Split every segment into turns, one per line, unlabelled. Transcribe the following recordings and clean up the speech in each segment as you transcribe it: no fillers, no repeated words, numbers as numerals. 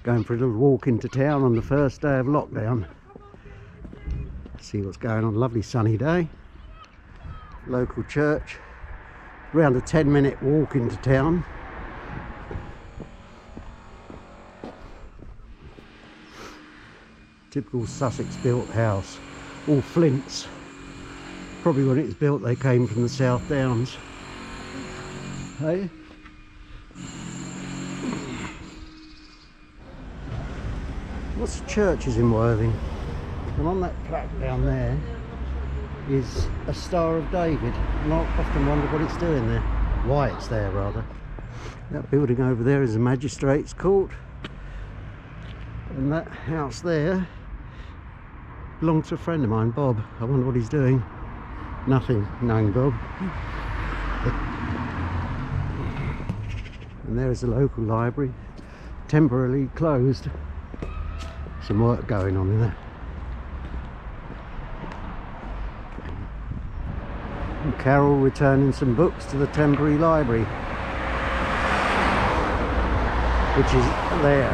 Going for a little walk into town on the first day of lockdown. See what's going on. Lovely sunny day. Local church. Around a 10-minute walk into town. Typical Sussex built house. All flints. Probably when it was built they came from the South Downs. Hey? What's the churches in Worthing? And on that plaque down there is a Star of David. And I often wonder what it's doing there. Why it's there, rather. That building over there is a magistrate's court. And that house there belonged to a friend of mine, Bob. I wonder what he's doing. Nothing, knowing Bob. And there is a local library, temporarily closed. Some work going on in there. And Carol returning some books to the temporary library, which is there.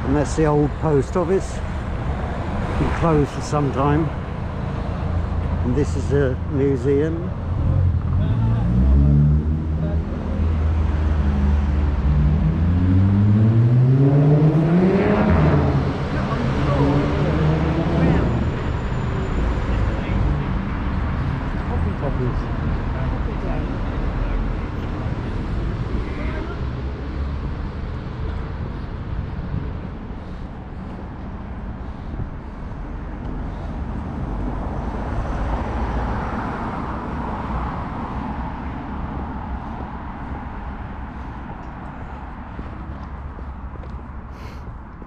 And that's the old post office. Been closed for some time. And this is a museum.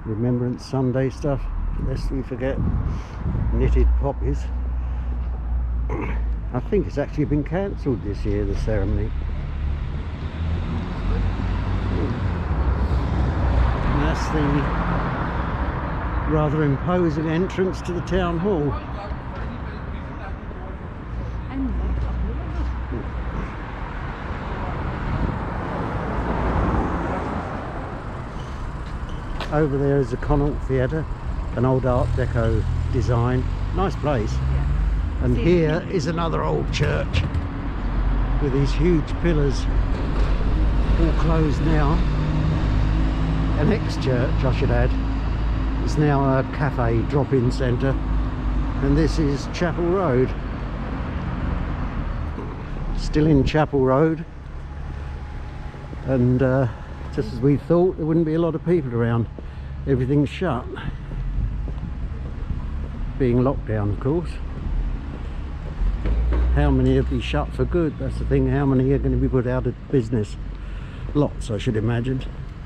Remembrance Sunday stuff, lest we forget. Knitted poppies. I think it's actually been cancelled this year, the ceremony. And that's the rather imposing entrance to the town hall. Over there is the Connaught Theatre, an old Art Deco design. Nice place. Yeah. And here is another old church with these huge pillars, all closed now. An ex-church, I should add. It's now a cafe drop-in centre. And this is Chapel Road. Still in Chapel Road. And just as we thought, there wouldn't be a lot of people around. Everything's shut. Being locked down, of course. How many have been shut for good? That's the thing. How many are going to be put out of business? Lots, I should imagine.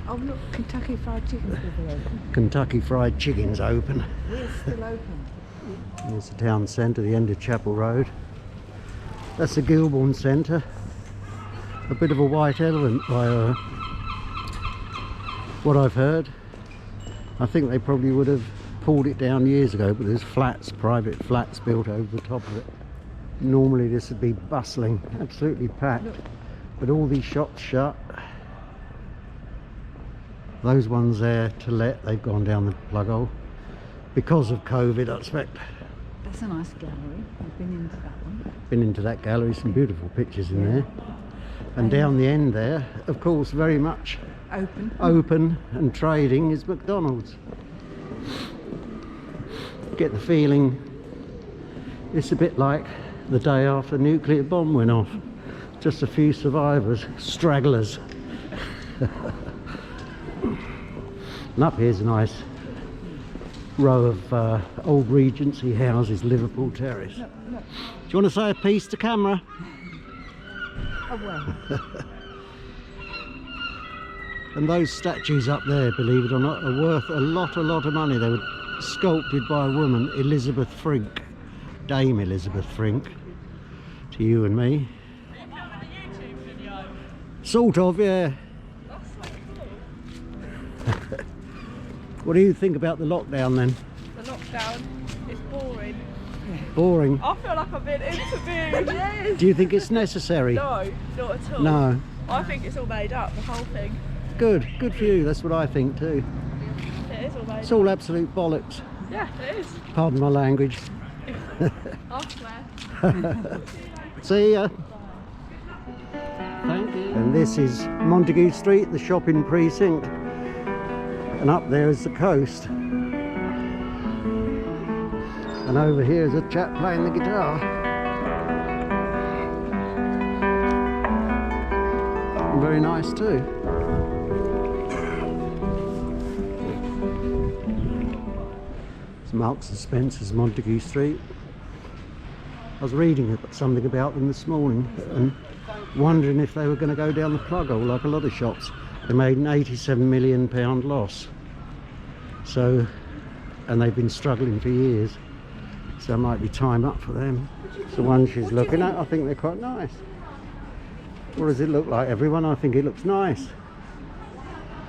Oh look, Kentucky Fried Chicken's open.
Kentucky Fried Chicken's open.
We're still open.
There's the town centre, the end of Chapel Road. That's the Gilbourne Centre. A bit of a white elephant by what I've heard. I think they probably would have pulled it down years ago, but there's flats, private flats built over the top of it. Normally this would be bustling, absolutely packed. Look. But all these shops shut. Those ones there to let, they've gone down the plug hole. Because of COVID, I expect.
That's a nice gallery. I've been into that one.
Been into that gallery, some beautiful pictures in there. And down the end there, of course, very much open and trading is McDonald's. Get the feeling it's a bit like the day after the nuclear bomb went off. Just a few survivors, stragglers. And up here's a nice row of old Regency houses, Liverpool Terrace. Look. Do you want to say a piece to camera?
Oh well.
And those statues up there, believe it or not, are worth a lot of money. They were sculpted by a woman, Elizabeth Frink, Dame Elizabeth Frink, to you and me. Sort of, yeah. What do you think about the lockdown then?
The lockdown is boring.
Boring?
I feel like I've been interviewed. Yes.
Do you think it's necessary?
No, not at all.
No.
I think it's all made up, the whole thing.
good. Good for you. That's what I think too.
It is all made.
It's all absolute bollocks.
Yeah, it is.
Pardon my language.
I swear.
See ya. Thank you. And this is Montague Street, the shopping precinct. And up there is the coast. And over here is a chap playing the guitar. Very nice too. It's Marks and Spencer's, Montague Street. I was reading something about them this morning and wondering if they were going to go down the plug hole like a lot of shops. They made an £87 million loss. So, and they've been struggling for years. So it might be time up for them. It's the one she's looking at. I think they're quite nice. What does it look like, everyone? I think it looks nice.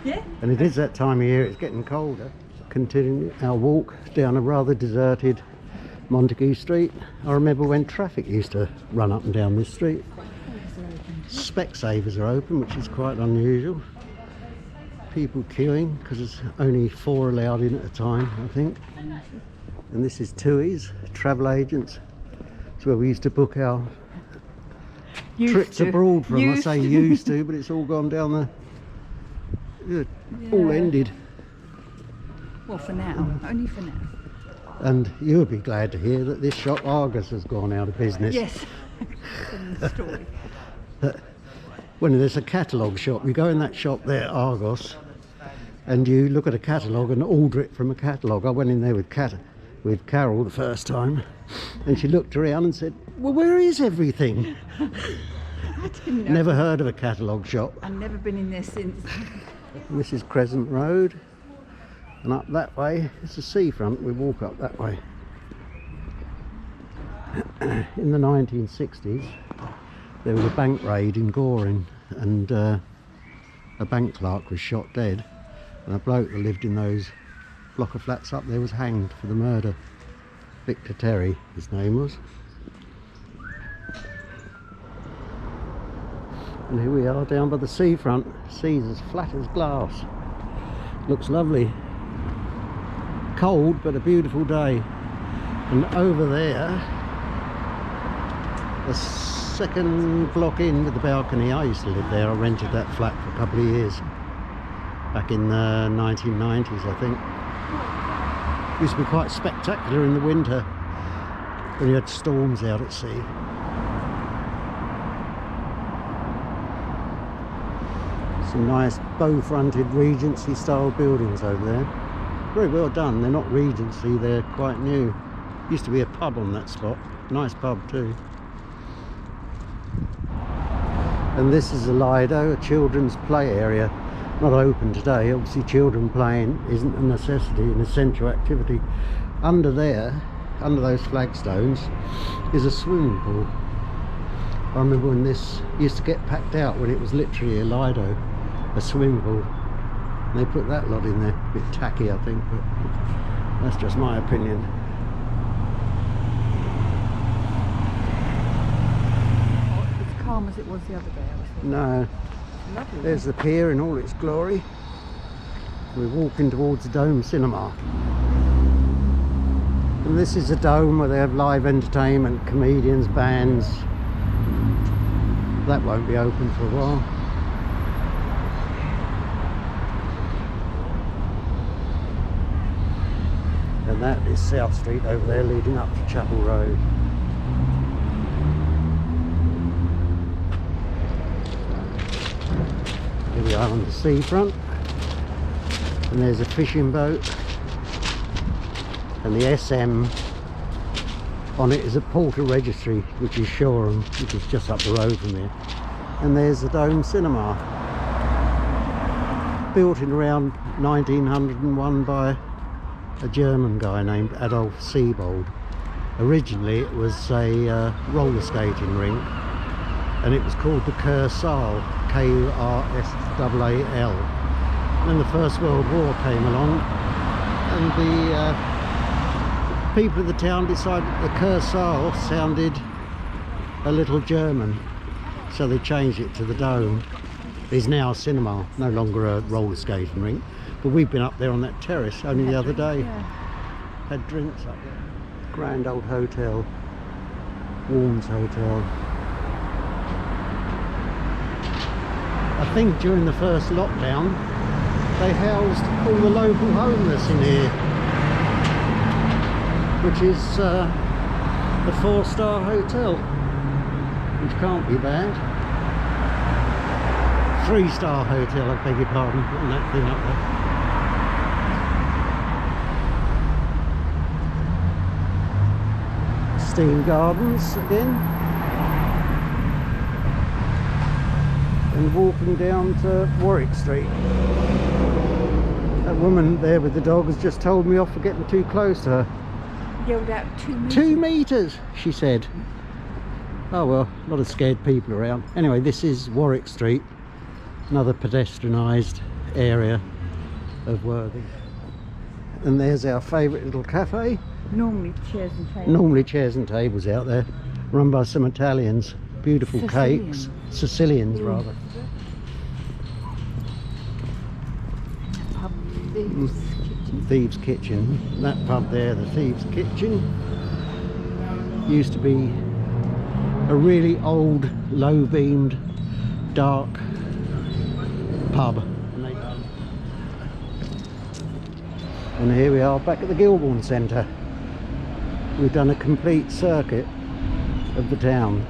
Yeah.
And it is that time of year, it's getting colder. Continuing our walk down a rather deserted Montague Street. I remember when traffic used to run up and down this street. Specsavers are open, which is quite unusual. People queuing because there's only 4 allowed in at a time, I think. And this is Tui's, travel agents. It's where we used to book our trips abroad from. I say used to, but it's all gone down the... all ended.
Well, for now. Only for now.
And you'll be glad to hear that this shop, Argos, has gone out of business.
Yes. From the story.
When there's a catalogue shop, you go in that shop there, Argos, and you look at a catalogue and order it from a catalogue. I went in there with Carol the first time, and she looked around and said, well, where is everything?
I didn't know.
Never heard of a catalogue shop.
I've never been in there since.
And this is Crescent Road, and up that way it's the seafront. We walk up that way. In the 1960s there was a bank raid in Goring, and a bank clerk was shot dead, and a bloke that lived in those block of flats up there was hanged for the murder. Victor Terry, his name was. And here we are down by the seafront. Sea's as flat as glass. Looks lovely. Cold, but a beautiful day. And over there, the second block in with the balcony, I used to live there. I rented that flat for a couple of years. Back in the 1990s, I think. It used to be quite spectacular in the winter when you had storms out at sea. Some nice bow-fronted Regency style buildings over there. Very well done. They're not Regency, they're quite new. Used to be a pub on that spot. Nice pub too. And this is a Lido, a children's play area. Not open today. Obviously children playing isn't a necessity, an essential activity. Under there, under those flagstones, is a swimming pool. I remember when this used to get packed out, when it was literally a Lido, a swimming pool. And they put that lot in there. A bit tacky, I think, but that's just my opinion.
It's calm as it was the other day, I was thinking.
No.
Lovely.
There's the pier in all its glory. We're walking towards the Dome Cinema. And this is a dome where they have live entertainment, comedians, bands. That won't be open for a while. And that is South Street over there leading up to Chapel Road. Here we are on the seafront, and there's a fishing boat, and the SM on it is a Porter Registry, which is Shoreham, which is just up the road from here. And there's the Dome Cinema, built in around 1901 by a German guy named Adolf Siebold. Originally it was a roller skating rink, and it was called the Kursaal, K-U-R-S-A-A-L. Then the First World War came along, and the people of the town decided that the Kursaal sounded a little German, so they changed it to the Dome. There's now a cinema, no longer a roller skating rink. But we've been up there on that terrace only the other day.
Yeah.
Had drinks up there. Grand old hotel. Warnes Hotel. I think during the first lockdown they housed all the local homeless in here, which is a 4-star hotel, which can't be bad. 3-star hotel, I beg your pardon, on that thing up there. Steam Gardens again. And walking down to Warwick Street. That woman there with the dog has just told me off for getting too close to her.
Yelled out 2 meters.
2 meters, she said. Oh well, a lot of scared people around. Anyway, this is Warwick Street, another pedestrianised area of Worthing. And there's our favourite little cafe.
Normally chairs and tables.
Normally chairs and tables out there, run by some Italians. Beautiful cakes. Sicilians rather.
Pub, Thieves' Kitchen.
Thieves' Kitchen. That pub there, the Thieves' Kitchen, used to be a really old, low-beamed, dark pub. And here we are back at the Gilbourne Centre. We've done a complete circuit of the town.